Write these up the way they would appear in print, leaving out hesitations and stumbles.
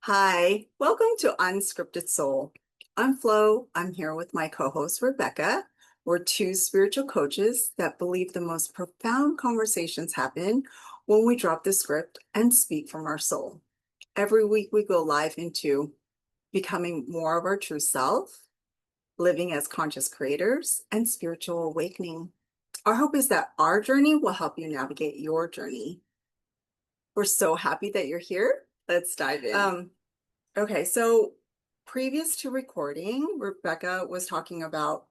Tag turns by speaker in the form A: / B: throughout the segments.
A: Hi, welcome to Unscripted Soul. I'm Flo. I'm here with my co-host Rebecca. We're two spiritual coaches that believe the most profound conversations happen when we drop the script and speak from our soul. Every week we go live into becoming more of our true self, living as conscious creators, and spiritual awakening. Our hope is that our journey will help you navigate your journey. We're so happy that you're here. Let's dive in. Okay, so previous to recording, Rebecca was talking about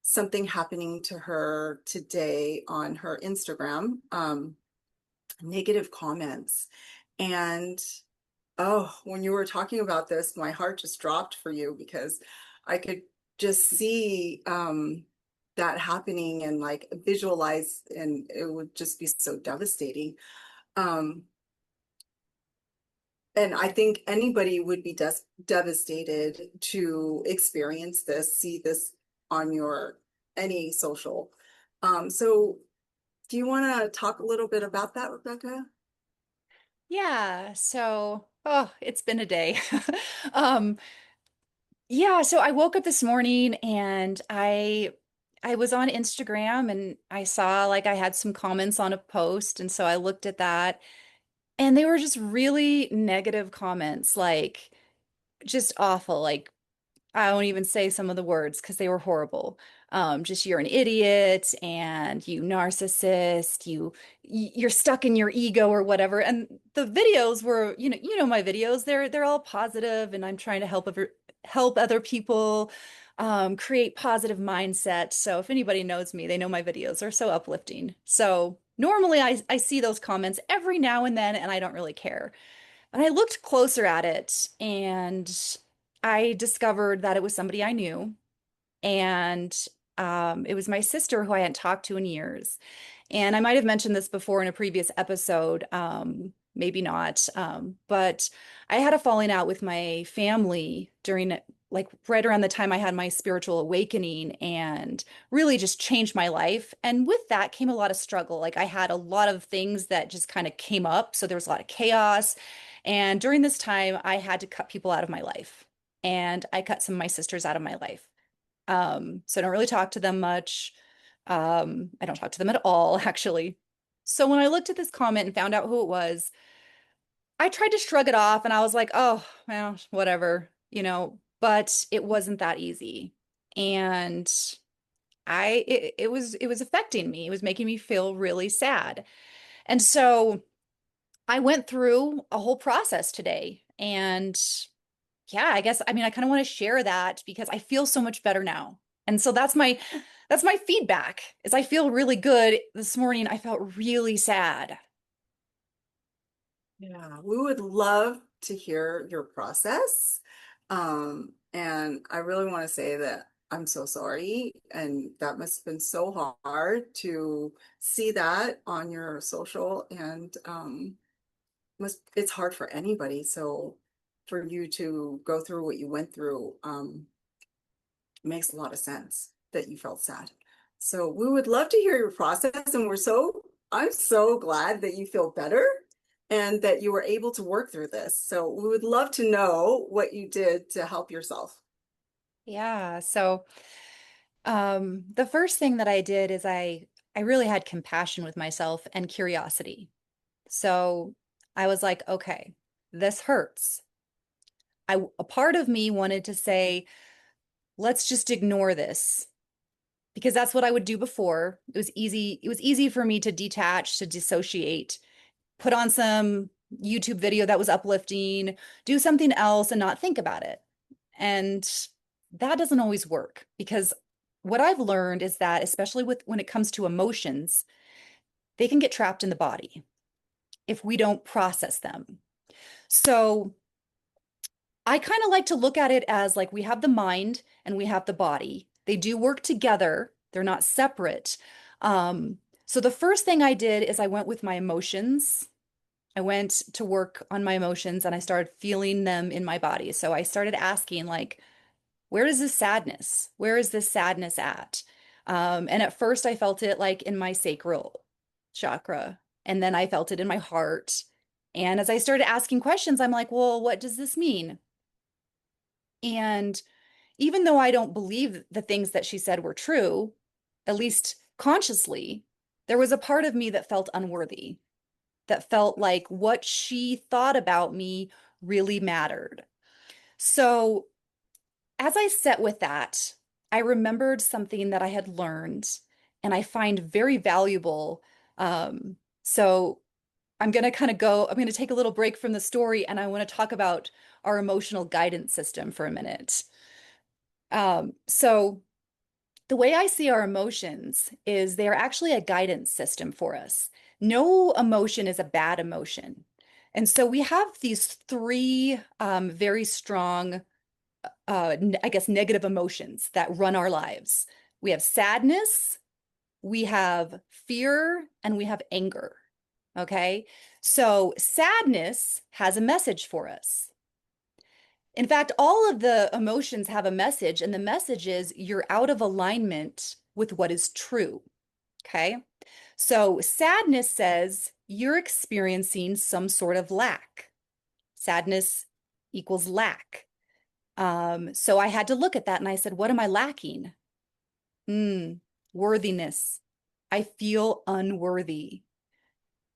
A: something happening to her today on her Instagram, negative comments. And oh, when you were talking about this, my heart just dropped for you because I could just see that happening and like visualize, and it would just be so devastating. Um, And I think anybody would be devastated to experience this, see this on your any social. So do you want to talk a little bit about that, Rebecca?
B: It's been a day. Um, so I woke up this morning and I was on Instagram and I saw like I had some comments on a post, and so I looked at that and they were just really negative comments, like just awful. Like I won't even say some of the words because they were horrible. Just you're an idiot and you narcissist, you're stuck in your ego or whatever. And the videos were, my videos, they're all positive and I'm trying to help other people create positive mindset. So if anybody knows me, they know my videos are so uplifting. So normally I see those comments every now and then and I don't really care. And I looked closer at it and I discovered that it was somebody I knew. And it was my sister who I hadn't talked to in years. And I might have mentioned this before in a previous episode, maybe not. But I had a falling out with my family during like right around the time I had my spiritual awakening and really just changed my life. And with that came a lot of struggle. Like I had a lot of things that just kind of came up. So there was a lot of chaos. And during this time, I had to cut people out of my life. And I cut some of my sisters out of my life. So I don't really talk to them much. I don't talk to them at all, actually. So when I looked at this comment and found out who it was, I tried to shrug it off and I was like, oh, well, whatever, but it wasn't that easy. And it was affecting me. It was making me feel really sad. And so I went through a whole process today. And yeah, I kind of want to share that because I feel so much better now. And so that's my feedback is I feel really good. This morning I felt really sad.
A: Yeah, we would love to hear your process. And I really want to say that I'm so sorry. And that must have been so hard to see that on your social. And it's hard for anybody. So for you to go through what you went through, makes a lot of sense that you felt sad. So we would love to hear your process, and I'm so glad that you feel better and that you were able to work through this. So we would love to know what you did to help yourself.
B: Yeah. So the first thing that I did is I really had compassion with myself and curiosity. So I was like, okay, this hurts. A part of me wanted to say, let's just ignore this because that's what I would do before. It was easy. It was easy for me to detach, to dissociate, put on some YouTube video that was uplifting, do something else and not think about it. And that doesn't always work because what I've learned is that, especially with when it comes to emotions, they can get trapped in the body if we don't process them. So I kind of like to look at it as like we have the mind and we have the body. They do work together. They're not separate. So the first thing I did is I went with my emotions. I went to work on my emotions and I started feeling them in my body. So I started asking, like, where is this sadness? Where is this sadness at? And at first, I felt it like in my sacral chakra, and then I felt it in my heart. And as I started asking questions, I'm like, well, what does this mean? And even though I don't believe the things that she said were true, at least consciously, there was a part of me that felt unworthy, that felt like what she thought about me really mattered. So as I sat with that, I remembered something that I had learned and I find very valuable. So I'm going to take a little break from the story and I want to talk about our emotional guidance system for a minute. So the way I see our emotions is they are actually a guidance system for us. No emotion is a bad emotion. And so we have these three very strong, I guess, negative emotions that run our lives. We have sadness, we have fear, and we have anger. Okay. So sadness has a message for us. In fact, all of the emotions have a message, and the message is you're out of alignment with what is true. Okay. So sadness says you're experiencing some sort of lack. Sadness equals lack. So I had to look at that and I said, what am I lacking? Worthiness. I feel unworthy.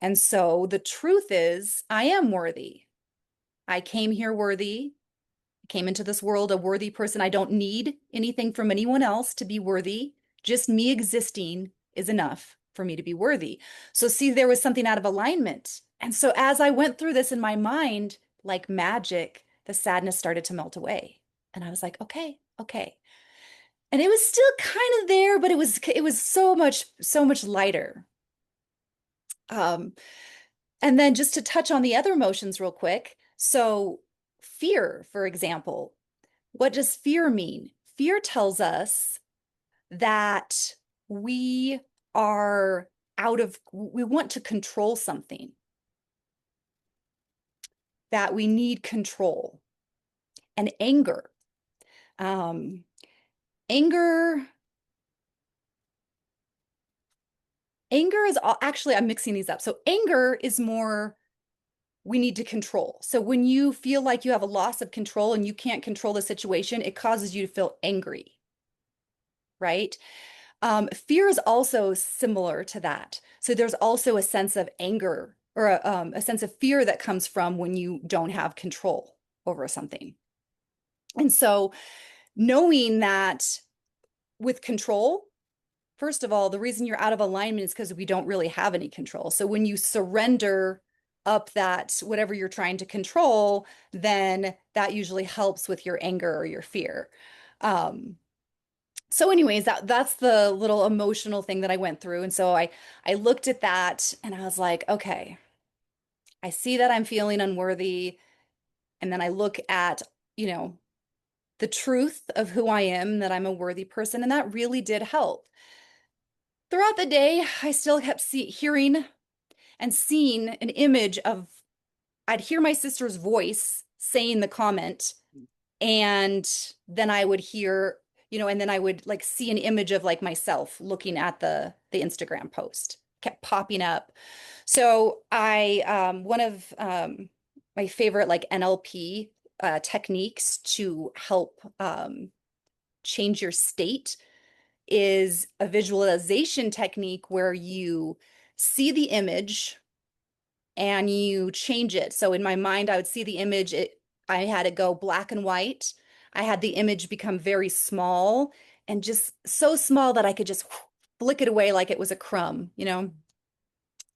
B: And so the truth is, I am worthy. I came here worthy. I came into this world a worthy person. I don't need anything from anyone else to be worthy. Just me existing is enough for me to be worthy. So, see, there was something out of alignment. And so, as I went through this in my mind, like magic, the sadness started to melt away. And I was like, okay, okay. And it was still kind of there, but it was so much lighter. Um, and then just to touch on the other emotions real quick. So, fear, for example, what does fear mean? Fear tells us that we we want to control something, that we need control. And um, anger, anger is actually, I'm mixing these up. So anger is more we need to control. So when you feel like you have a loss of control and you can't control the situation, it causes you to feel angry, right? Fear is also similar to that. So there's also a sense of anger or a sense of fear that comes from when you don't have control over something. And so knowing that with control, first of all, the reason you're out of alignment is because we don't really have any control. So when you surrender up that whatever you're trying to control, then that usually helps with your anger or your fear. So anyways, that's the little emotional thing that I went through. And so I looked at that and I was like, okay, I see that I'm feeling unworthy. And then I look at, you know, the truth of who I am, that I'm a worthy person. And that really did help. Throughout the day, I still kept hearing and seeing an image of, I'd hear my sister's voice saying the comment, and then I would hear, and then I would like see an image of like myself looking at the Instagram post kept popping up. So one of my favorite like NLP techniques to help change your state is a visualization technique where you see the image and you change it. So in my mind, I would see the image. I had it go black and white. I had the image become very small and just so small that I could just flick it away like it was a crumb.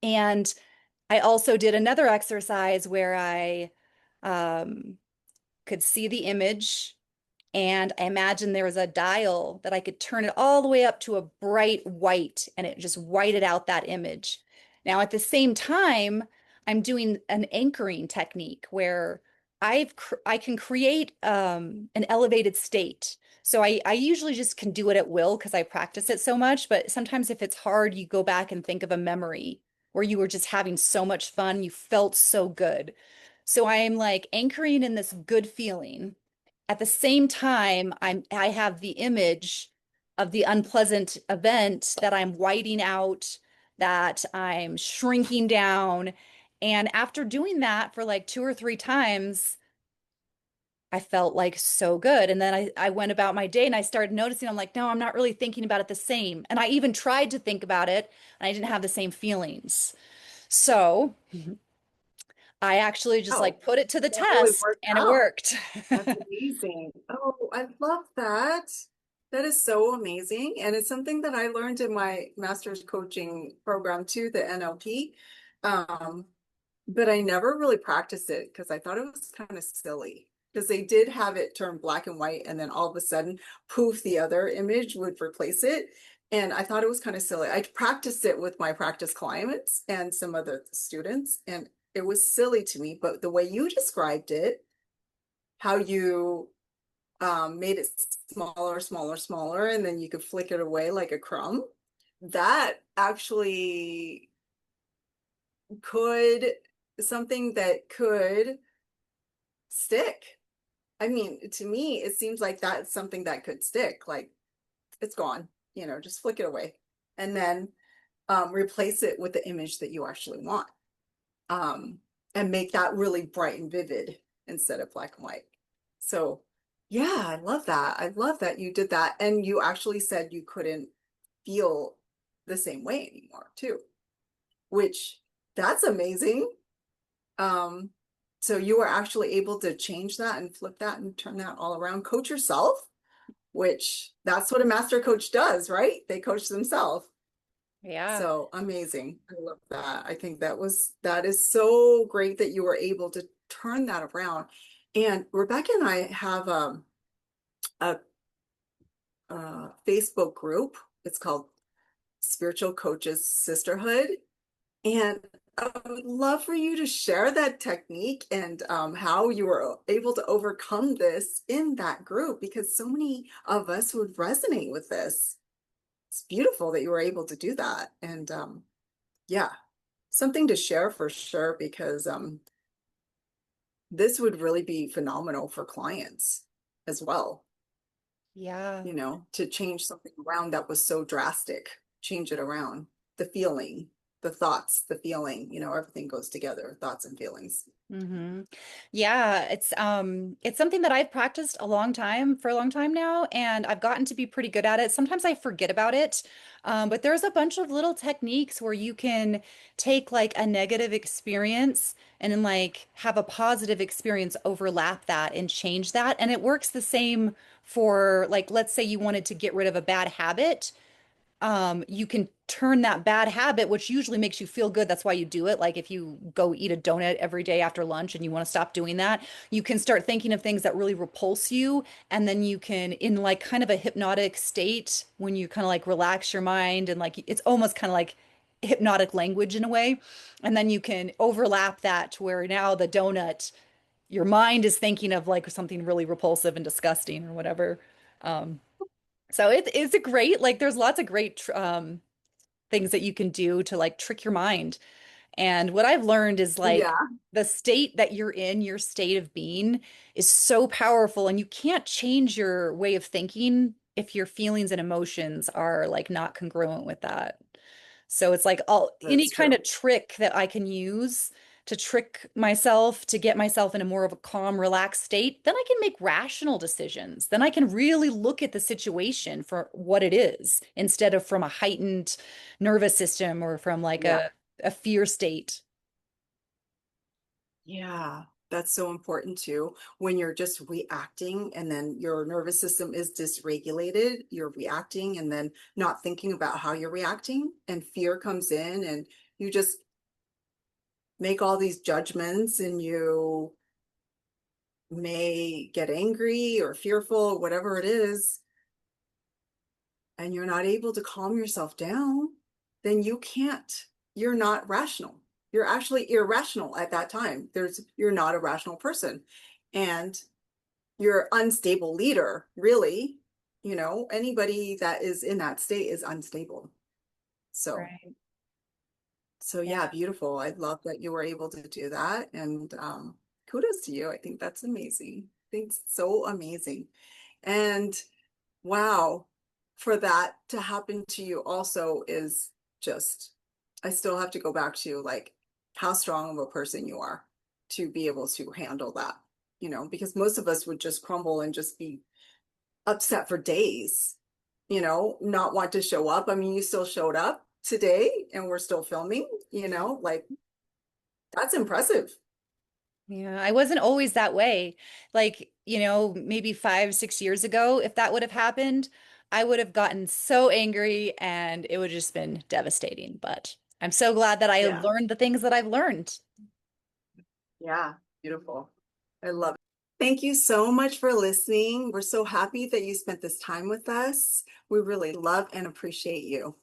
B: And I also did another exercise where I could see the image and I imagined there was a dial that I could turn it all the way up to a bright white and it just whited out that image. Now, at the same time, I'm doing an anchoring technique where I can create an elevated state. So I usually just can do it at will because I practice it so much. But sometimes if it's hard, you go back and think of a memory where you were just having so much fun, you felt so good. So I am like anchoring in this good feeling. At the same time, I have the image of the unpleasant event that I'm whiting out, that I'm shrinking down, And after doing that for like 2 or 3 times, I felt like so good. And then I went about my day and I started noticing, I'm like, no, I'm not really thinking about it the same. And I even tried to think about it and I didn't have the same feelings. So I actually just
A: Oh,
B: like put it to the
A: that really
B: test
A: worked
B: and it
A: out.
B: worked.
A: That's amazing. Oh, I love that. That is so amazing. And it's something that I learned in my master's coaching program too, the NLP. Um, but I never really practiced it because I thought it was kind of silly. Because they did have it turn black and white, and then all of a sudden, poof, the other image would replace it. And I thought it was kind of silly. I practiced it with my practice clients and some other students, and it was silly to me. But the way you described it, how you made it smaller, smaller, smaller, and then you could flick it away like a crumb, that actually could something that could stick. I mean, to me, it seems like that's something that could stick. Like it's gone, just flick it away and then replace it with the image that you actually want. Um, and make that really bright and vivid instead of black and white. So, yeah, I love that. I love that you did that. And you actually said you couldn't feel the same way anymore, too, which that's amazing. Um, so you were actually able to change that and flip that and turn that all around, coach yourself, which that's what a master coach does, right? They coach themselves.
B: Yeah.
A: So amazing. I love that. I think that is so great that you were able to turn that around. And Rebecca and I have a, Facebook group. It's called Spiritual Coaches Sisterhood. And I would love for you to share that technique and how you were able to overcome this in that group because so many of us would resonate with this. It's beautiful that you were able to do that. And yeah, something to share for sure because this would really be phenomenal for clients as well,
B: Yeah.
A: to change something around that was so drastic, change it around. The feeling, the thoughts, the feeling, everything goes together, thoughts and feelings.
B: Hmm. Yeah, it's something that I've practiced for a long time now, and I've gotten to be pretty good at it. Sometimes I forget about it. But there's a bunch of little techniques where you can take like a negative experience and then like have a positive experience overlap that and change that. And it works the same for like, let's say you wanted to get rid of a bad habit. You can turn that bad habit, which usually makes you feel good. That's why you do it. Like if you go eat a donut every day after lunch and you want to stop doing that, you can start thinking of things that really repulse you. And then you can, in like kind of a hypnotic state, when you kind of like relax your mind and like it's almost kind of like hypnotic language in a way. And then you can overlap that to where now the donut, your mind is thinking of like something really repulsive and disgusting or whatever. Um, so it's a great, like, there's lots of great things that you can do to like trick your mind. And what I've learned is like
A: Yeah,
B: the state that you're in, your state of being is so powerful, and you can't change your way of thinking if your feelings and emotions are like not congruent with that. So it's like any
A: that's
B: kind
A: true.
B: of trick that I can use to trick myself to get myself in a more of a calm, relaxed state, then I can make rational decisions. Then I can really look at the situation for what it is instead of from a heightened nervous system or from like
A: Yeah.
B: a fear state.
A: Yeah, that's so important too. When you're just reacting and then your nervous system is dysregulated, you're reacting and then not thinking about how you're reacting, and fear comes in, and you just make all these judgments, and you may get angry or fearful, whatever it is, and you're not able to calm yourself down, then you're not rational. You're actually irrational at that time. You're not a rational person. And you're unstable leader, really. Anybody that is in that state is unstable. So,
B: Right.
A: so
B: Yeah.
A: yeah, beautiful. I love that you were able to do that. And kudos to you. I think that's amazing. I think it's so amazing. And wow, for that to happen to you also is just, I still have to go back to like how strong of a person you are to be able to handle that, because most of us would just crumble and just be upset for days, not want to show up. I mean, you still showed up today and we're still filming, like that's impressive.
B: Yeah, I wasn't always that way. Like, maybe 5, 6 years ago, if that would have happened, I would have gotten so angry and it would have just been devastating. But I'm so glad that I
A: Yeah.
B: learned the things that I've learned.
A: Yeah. Beautiful. I love it. Thank you so much for listening. We're so happy that you spent this time with us. We really love and appreciate you.